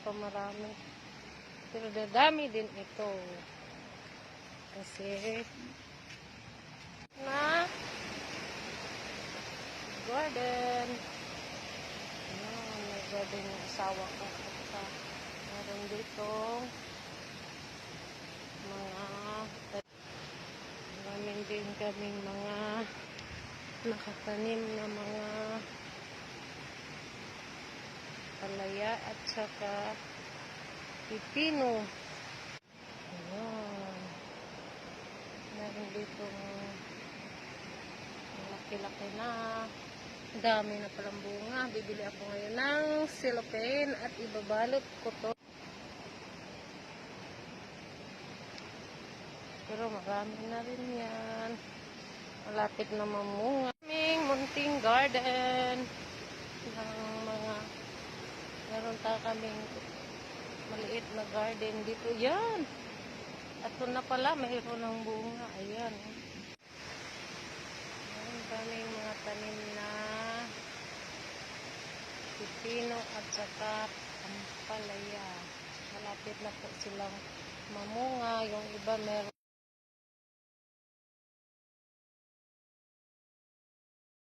pa marami. Pero dadami din ito. Kasi na garden. Ayan, may garden yung asawa ko. Meron dito mga maraming din kaming mga nakatanim na mga palaya at saka pipino. Ayan. Meron dito laki-laki na. Dami na palang bunga. Bibili ako ngayon ng cellophane at ibabalot ko to. Pero marami na rin yan. Malapit na mamunga. Aming munting garden. Ng mga meron ta kaming maliit na garden dito. Yan. At ito na pala, mayroon ng bunga. Ayan. Meron kaming mga tanim na pipino at saka ampalaya. Malapit na po silang mamunga. Yung iba meron